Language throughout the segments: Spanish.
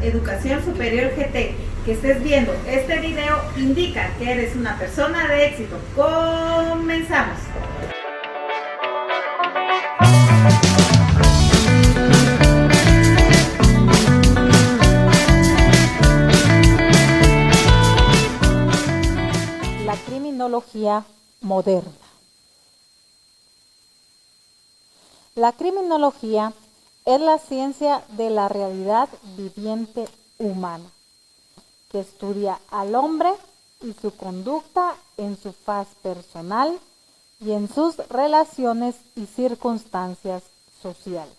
Educación Superior GT. Que estés viendo este video indica que eres una persona de éxito. ¡Comenzamos! La criminología moderna. La criminología es la ciencia de la realidad viviente humana, que estudia al hombre y su conducta en su faz personal y en sus relaciones y circunstancias sociales,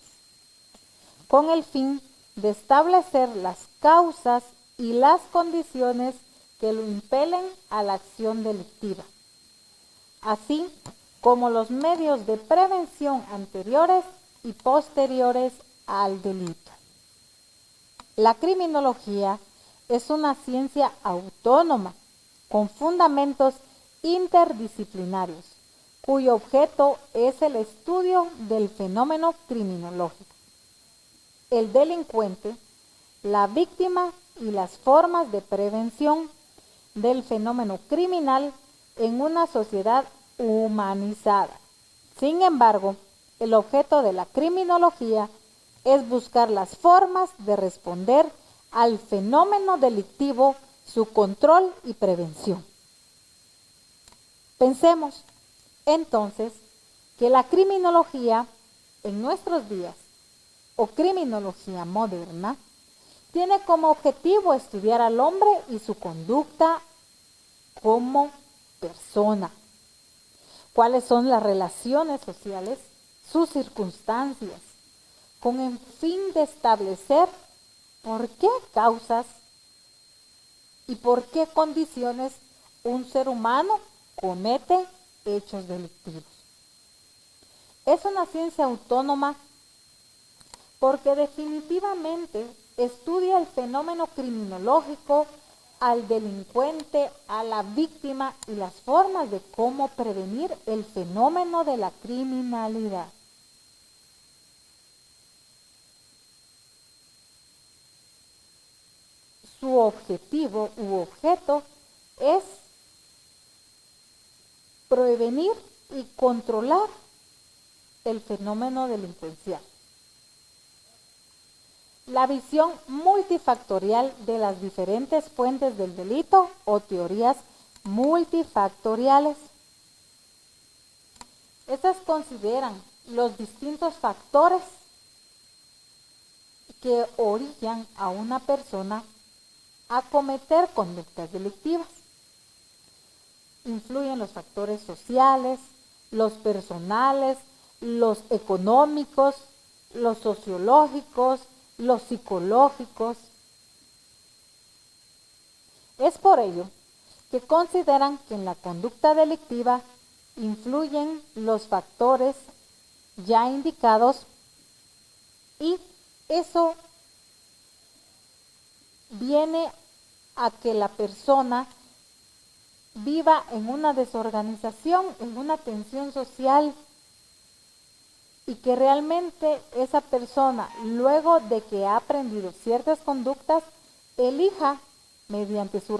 con el fin de establecer las causas y las condiciones que lo impelen a la acción delictiva, así como los medios de prevención anteriores y posteriores al delito. La criminología es una ciencia autónoma con fundamentos interdisciplinarios, cuyo objeto es el estudio del fenómeno criminológico, el delincuente, la víctima y las formas de prevención del fenómeno criminal en una sociedad humanizada. Sin embargo, el objeto de la criminología es buscar las formas de responder al fenómeno delictivo, su control y prevención. Pensemos, entonces, que la criminología en nuestros días, o criminología moderna, tiene como objetivo estudiar al hombre y su conducta como persona. ¿Cuáles son las relaciones sociales, sus circunstancias, con el fin de establecer por qué causas y por qué condiciones un ser humano comete hechos delictivos? Es una ciencia autónoma porque definitivamente estudia el fenómeno criminológico, al delincuente, a la víctima y las formas de cómo prevenir el fenómeno de la criminalidad. Su objetivo u objeto es prevenir y controlar el fenómeno delincuencial. La visión multifactorial de las diferentes fuentes del delito o teorías multifactoriales. Estas consideran los distintos factores que orillan a una persona a cometer conductas delictivas. Influyen los factores sociales, los personales, los económicos, los sociológicos, los psicológicos. Es por ello que consideran que en la conducta delictiva influyen los factores ya indicados y eso viene a que la persona viva en una desorganización, en una tensión social, y que realmente esa persona, luego de que ha aprendido ciertas conductas, elija mediante su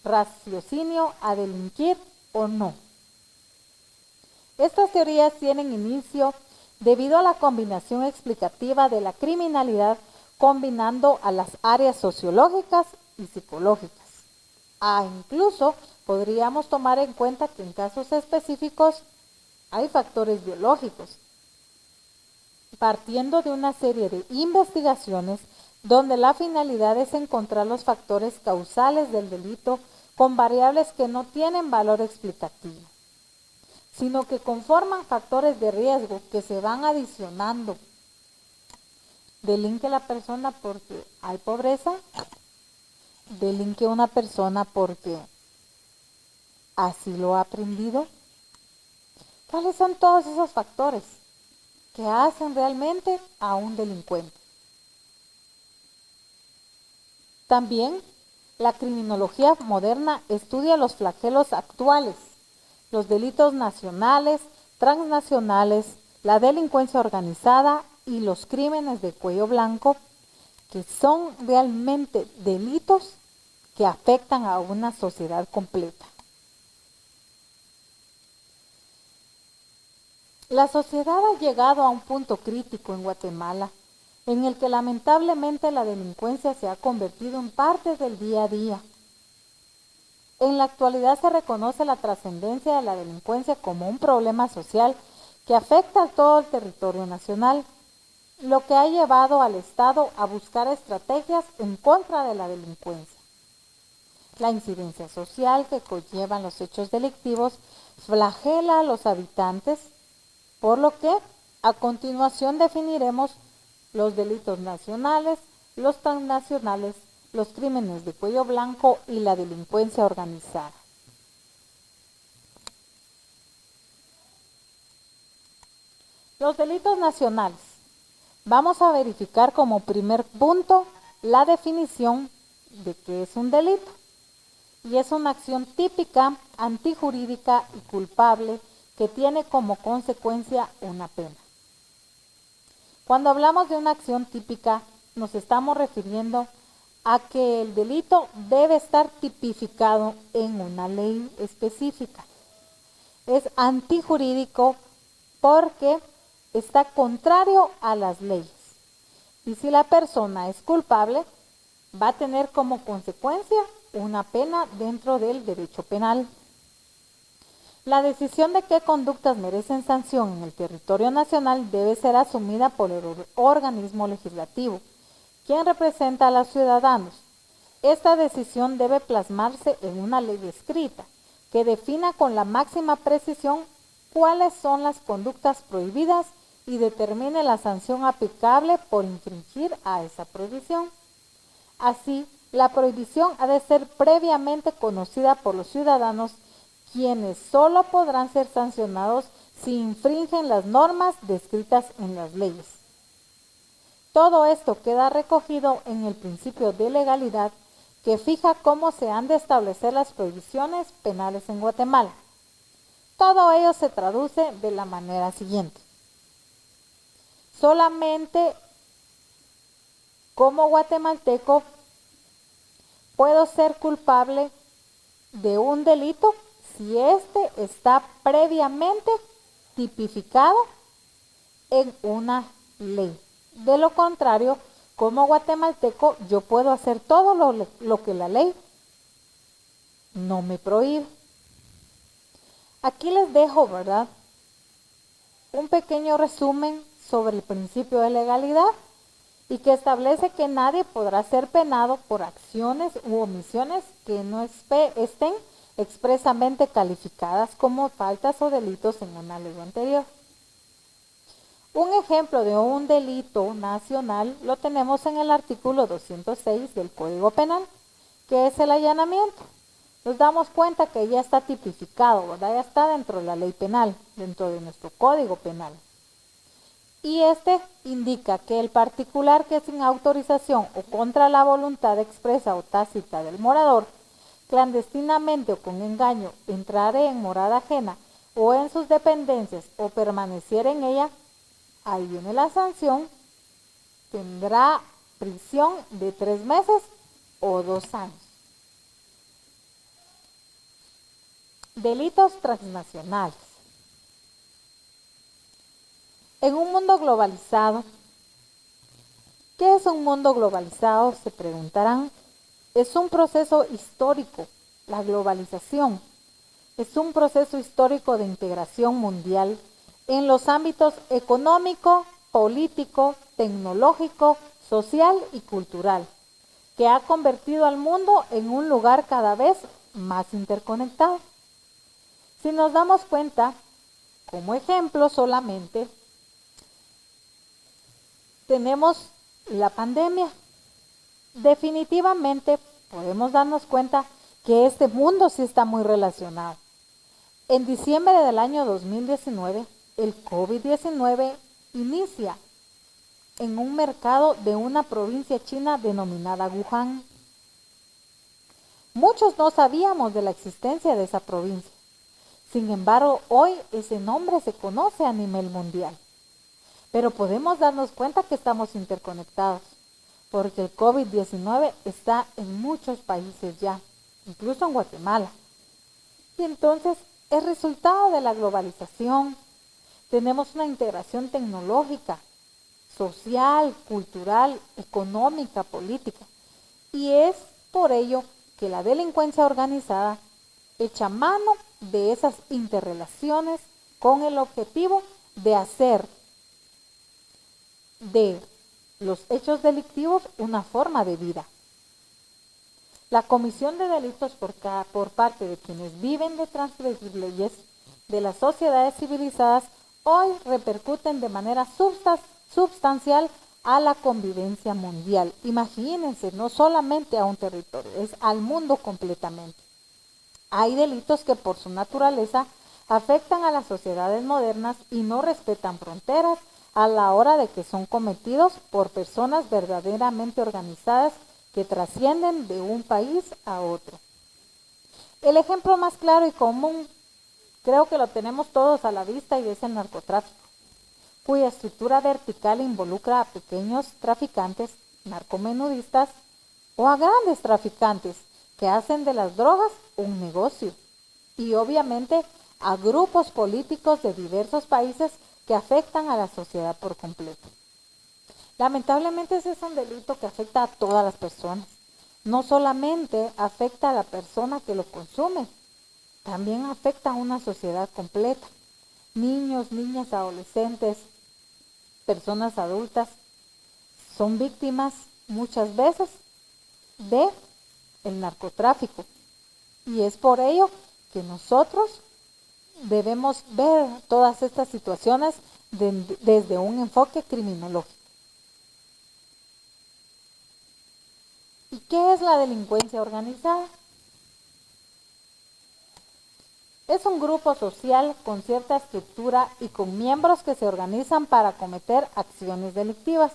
raciocinio a delinquir o no. Estas teorías tienen inicio debido a la combinación explicativa de la criminalidad, combinando a las áreas sociológicas y psicológicas. Incluso podríamos tomar en cuenta que en casos específicos hay factores biológicos, partiendo de una serie de investigaciones donde la finalidad es encontrar los factores causales del delito con variables que no tienen valor explicativo, sino que conforman factores de riesgo que se van adicionando. ¿Delinque la persona porque hay pobreza? ¿Delinque una persona porque así lo ha aprendido? ¿Cuáles son todos esos factores que hacen realmente a un delincuente? También la criminología moderna estudia los flagelos actuales, los delitos nacionales, transnacionales, la delincuencia organizada y los crímenes de cuello blanco que son realmente delitos que afectan a una sociedad completa. La sociedad ha llegado a un punto crítico en Guatemala, en el que lamentablemente la delincuencia se ha convertido en parte del día a día. En la actualidad se reconoce la trascendencia de la delincuencia como un problema social que afecta a todo el territorio nacional, lo que ha llevado al Estado a buscar estrategias en contra de la delincuencia. La incidencia social que conllevan los hechos delictivos flagela a los habitantes, por lo que a continuación definiremos los delitos nacionales, los transnacionales, los crímenes de cuello blanco y la delincuencia organizada. Los delitos nacionales. Vamos a verificar como primer punto la definición de qué es un delito. Y es una acción típica, antijurídica y culpable que tiene como consecuencia una pena. Cuando hablamos de una acción típica, nos estamos refiriendo a que el delito debe estar tipificado en una ley específica. Es antijurídico porque está contrario a las leyes. Y si la persona es culpable, va a tener como consecuencia una pena dentro del derecho penal. La decisión de qué conductas merecen sanción en el territorio nacional debe ser asumida por el organismo legislativo, quien representa a los ciudadanos. Esta decisión debe plasmarse en una ley escrita, que defina con la máxima precisión cuáles son las conductas prohibidas y determine la sanción aplicable por infringir a esa prohibición. Así, la prohibición ha de ser previamente conocida por los ciudadanos, quienes solo podrán ser sancionados si infringen las normas descritas en las leyes. Todo esto queda recogido en el principio de legalidad, que fija cómo se han de establecer las prohibiciones penales en Guatemala. Todo ello se traduce de la manera siguiente. Solamente como guatemalteco puedo ser culpable de un delito si éste está previamente tipificado en una ley. De lo contrario, como guatemalteco, yo puedo hacer todo lo que la ley no me prohíbe. Aquí les dejo, ¿verdad?, un pequeño resumen sobre el principio de legalidad y que establece que nadie podrá ser penado por acciones u omisiones que no estén expresamente calificadas como faltas o delitos en una ley anterior. Un ejemplo de un delito nacional lo tenemos en el artículo 206 del Código Penal, que es el allanamiento. Nos damos cuenta que ya está tipificado, ¿verdad? Ya está dentro de la ley penal, dentro de nuestro Código Penal. Y este indica que el particular que sin autorización o contra la voluntad expresa o tácita del morador, clandestinamente o con engaño, entrare en morada ajena o en sus dependencias o permaneciere en ella, ahí viene la sanción, tendrá prisión de 3 meses o 2 años. Delitos transnacionales. En un mundo globalizado, ¿qué es un mundo globalizado?, se preguntarán. Es un proceso histórico, la globalización. Es un proceso histórico de integración mundial en los ámbitos económico, político, tecnológico, social y cultural, que ha convertido al mundo en un lugar cada vez más interconectado. Si nos damos cuenta, como ejemplo solamente, tenemos la pandemia. Definitivamente podemos darnos cuenta que este mundo sí está muy relacionado. En diciembre del año 2019, el COVID-19 inicia en un mercado de una provincia china denominada Wuhan. Muchos no sabíamos de la existencia de esa provincia. Sin embargo, hoy ese nombre se conoce a nivel mundial. Pero podemos darnos cuenta que estamos interconectados, porque el COVID-19 está en muchos países ya, incluso en Guatemala. Y entonces es resultado de la globalización. Tenemos una integración tecnológica, social, cultural, económica, política. Y es por ello que la delincuencia organizada echa mano de esas interrelaciones con el objetivo de hacer de los hechos delictivos una forma de vida. La comisión de delitos por parte de quienes viven de transgredir leyes de las sociedades civilizadas hoy repercuten de manera sustancial a la convivencia mundial. Imagínense, no solamente a un territorio, es al mundo completamente. Hay delitos que por su naturaleza afectan a las sociedades modernas y no respetan fronteras a la hora de que son cometidos por personas verdaderamente organizadas que trascienden de un país a otro. El ejemplo más claro y común, creo que lo tenemos todos a la vista, y es el narcotráfico, cuya estructura vertical involucra a pequeños traficantes, narcomenudistas o a grandes traficantes que hacen de las drogas un negocio, y obviamente a grupos políticos de diversos países que afectan a la sociedad por completo. Lamentablemente ese es un delito que afecta a todas las personas. No solamente afecta a la persona que lo consume, también afecta a una sociedad completa. Niños, niñas, adolescentes, personas adultas son víctimas muchas veces de el narcotráfico. Y es por ello que nosotros debemos ver todas estas situaciones desde un enfoque criminológico. ¿Y qué es la delincuencia organizada? Es un grupo social con cierta estructura y con miembros que se organizan para cometer acciones delictivas,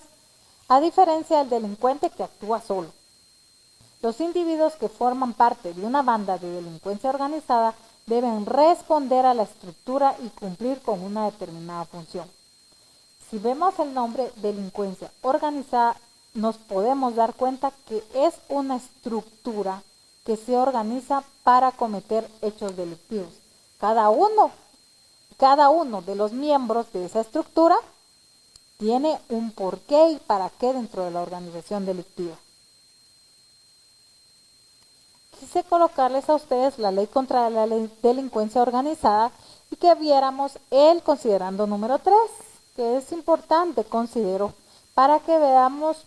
a diferencia del delincuente que actúa solo. Los individuos que forman parte de una banda de delincuencia organizada deben responder a la estructura y cumplir con una determinada función. Si vemos el nombre delincuencia organizada, nos podemos dar cuenta que es una estructura que se organiza para cometer hechos delictivos. Cada uno de los miembros de esa estructura tiene un porqué y para qué dentro de la organización delictiva. Quise colocarles a ustedes la ley contra la delincuencia organizada y que viéramos el considerando número 3, que es importante, considero, para que veamos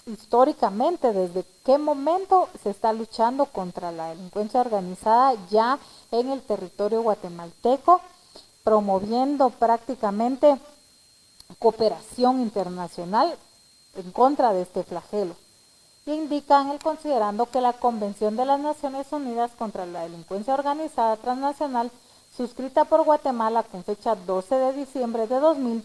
históricamente desde qué momento se está luchando contra la delincuencia organizada ya en el territorio guatemalteco, promoviendo prácticamente cooperación internacional en contra de este flagelo. Indican el considerando que la Convención de las Naciones Unidas contra la Delincuencia Organizada Transnacional, suscrita por Guatemala con fecha 12 de diciembre de 2000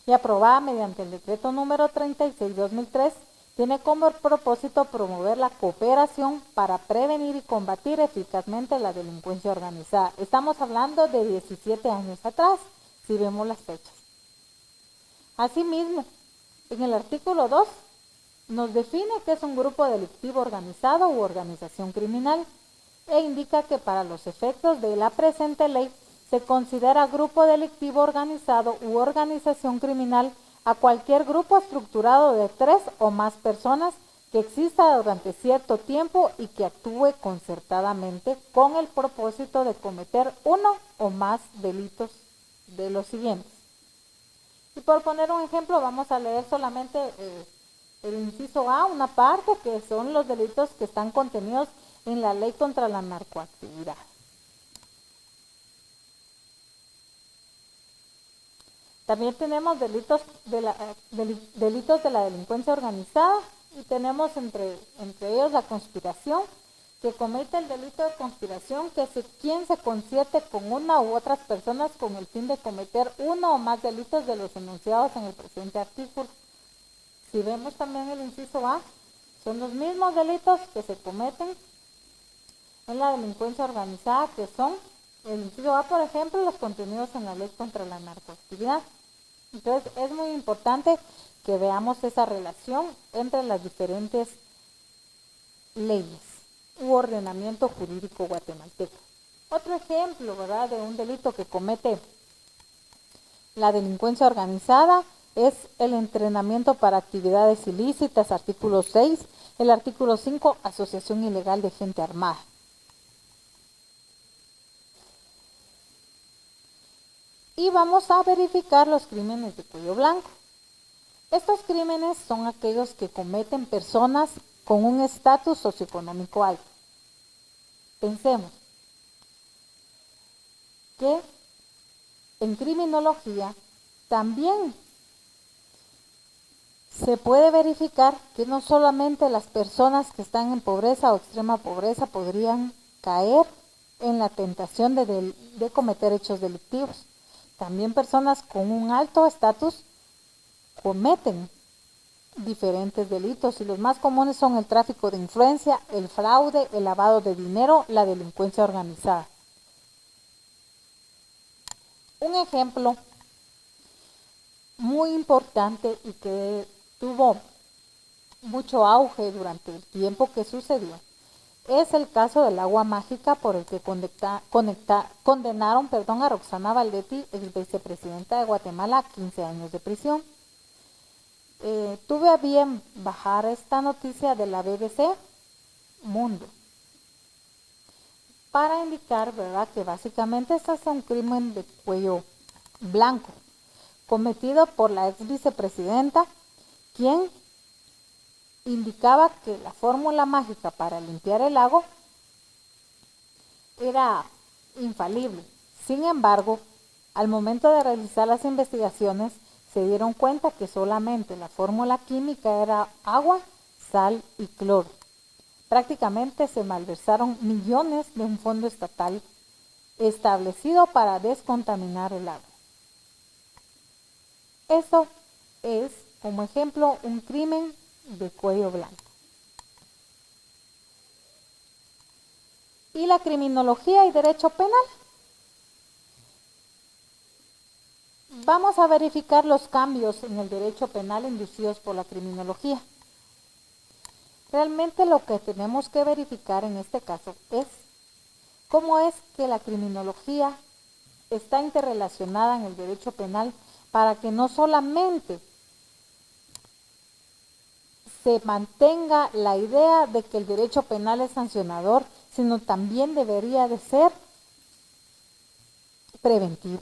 y aprobada mediante el decreto número 36/2003, tiene como propósito promover la cooperación para prevenir y combatir eficazmente la delincuencia organizada. Estamos hablando de 17 años atrás, si vemos las fechas. Asimismo, en el artículo 2, nos define que es un grupo delictivo organizado u organización criminal e indica que para los efectos de la presente ley se considera grupo delictivo organizado u organización criminal a cualquier grupo estructurado de 3 o más personas que exista durante cierto tiempo y que actúe concertadamente con el propósito de cometer uno o más delitos de los siguientes. Y por poner un ejemplo, vamos a leer solamente el inciso A, una parte, que son los delitos que están contenidos en la ley contra la narcoactividad. También tenemos delitos de la delincuencia organizada y tenemos entre ellos la conspiración, que comete el delito de conspiración, que es quien se concierte con una u otras personas con el fin de cometer uno o más delitos de los enunciados en el presente artículo. Si vemos también el inciso A, son los mismos delitos que se cometen en la delincuencia organizada, que son el inciso A, por ejemplo, los contenidos en la ley contra la narcoactividad. Entonces es muy importante que veamos esa relación entre las diferentes leyes u ordenamiento jurídico guatemalteco. Otro ejemplo, ¿verdad?, de un delito que comete la delincuencia organizada es el entrenamiento para actividades ilícitas, artículo 6, el artículo 5, asociación ilegal de gente armada. Y vamos a verificar los crímenes de cuello blanco. Estos crímenes son aquellos que cometen personas con un estatus socioeconómico alto. Pensemos que en criminología también se puede verificar que no solamente las personas que están en pobreza o extrema pobreza podrían caer en la tentación de cometer hechos delictivos. También personas con un alto estatus cometen diferentes delitos y los más comunes son el tráfico de influencia, el fraude, el lavado de dinero, la delincuencia organizada. Un ejemplo muy importante y que tuvo mucho auge durante el tiempo que sucedió es el caso del agua mágica por el que condenaron a Roxana Valdetti, ex vicepresidenta de Guatemala, a 15 años de prisión. Tuve a bien bajar esta noticia de la BBC Mundo para indicar, ¿verdad?, que básicamente este es un crimen de cuello blanco cometido por la ex vicepresidenta, quien indicaba que la fórmula mágica para limpiar el lago era infalible. Sin embargo, al momento de realizar las investigaciones, se dieron cuenta que solamente la fórmula química era agua, sal y cloro. Prácticamente se malversaron millones de un fondo estatal establecido para descontaminar el agua. Eso es, como ejemplo, un crimen de cuello blanco. ¿Y la criminología y derecho penal? Vamos a verificar los cambios en el derecho penal inducidos por la criminología. Realmente lo que tenemos que verificar en este caso es cómo es que la criminología está interrelacionada en el derecho penal para que no solamente se mantenga la idea de que el derecho penal es sancionador, sino también debería de ser preventivo.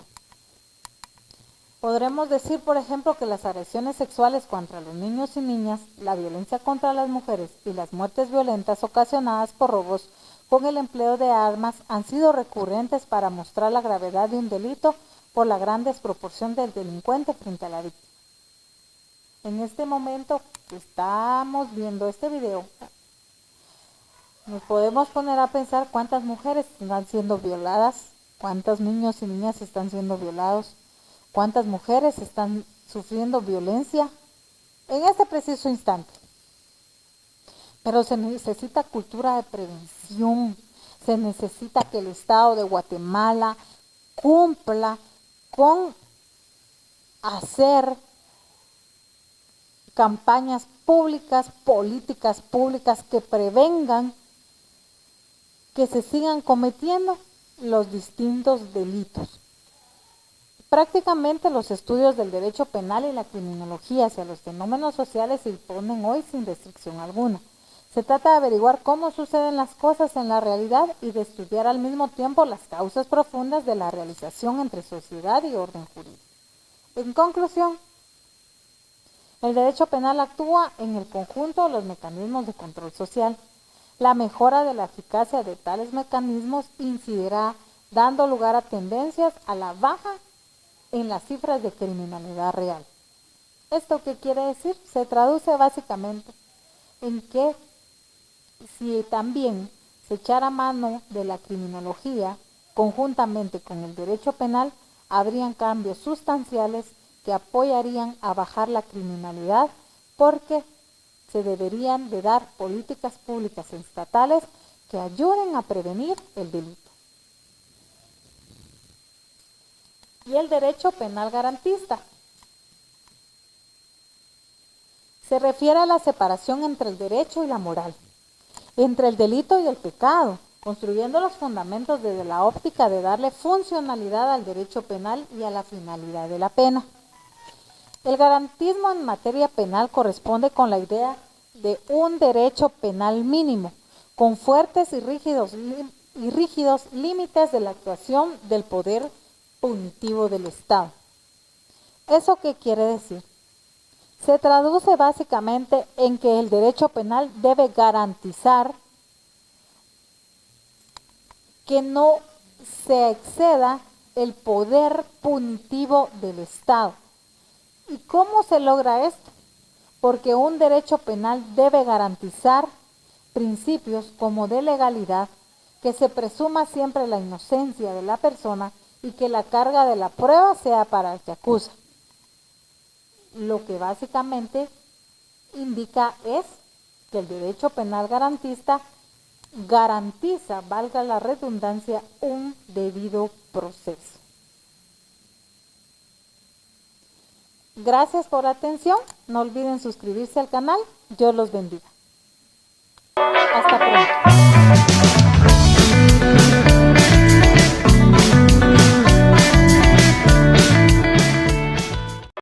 Podremos decir, por ejemplo, que las agresiones sexuales contra los niños y niñas, la violencia contra las mujeres y las muertes violentas ocasionadas por robos con el empleo de armas han sido recurrentes para mostrar la gravedad de un delito por la gran desproporción del delincuente frente a la víctima. En este momento que estamos viendo este video, nos podemos poner a pensar cuántas mujeres están siendo violadas, cuántos niños y niñas están siendo violados, cuántas mujeres están sufriendo violencia en este preciso instante. Pero se necesita cultura de prevención, se necesita que el Estado de Guatemala cumpla con hacer campañas públicas, políticas públicas que prevengan que se sigan cometiendo los distintos delitos. Prácticamente los estudios del derecho penal y la criminología hacia los fenómenos sociales se imponen hoy sin restricción alguna. Se trata de averiguar cómo suceden las cosas en la realidad y de estudiar al mismo tiempo las causas profundas de la realización entre sociedad y orden jurídico. En conclusión, el derecho penal actúa en el conjunto de los mecanismos de control social. La mejora de la eficacia de tales mecanismos incidirá dando lugar a tendencias a la baja en las cifras de criminalidad real. ¿Esto qué quiere decir? Se traduce básicamente en que si también se echara mano de la criminología conjuntamente con el derecho penal, habrían cambios sustanciales que apoyarían a bajar la criminalidad porque se deberían de dar políticas públicas estatales que ayuden a prevenir el delito. Y el derecho penal garantista. se refiere a la separación entre el derecho y la moral, entre el delito y el pecado, construyendo los fundamentos desde la óptica de darle funcionalidad al derecho penal y a la finalidad de la pena. El garantismo en materia penal corresponde con la idea de un derecho penal mínimo, con fuertes y rígidos límites de la actuación del poder punitivo del Estado. ¿Eso qué quiere decir? Se traduce básicamente en que el derecho penal debe garantizar que no se exceda el poder punitivo del Estado. ¿Y cómo se logra esto? Porque un derecho penal debe garantizar principios como de legalidad, que se presuma siempre la inocencia de la persona y que la carga de la prueba sea para el que acusa. Lo que básicamente indica es que el derecho penal garantista garantiza, valga la redundancia, un debido proceso. Gracias por la atención. No olviden suscribirse al canal. Dios los bendiga. Hasta pronto.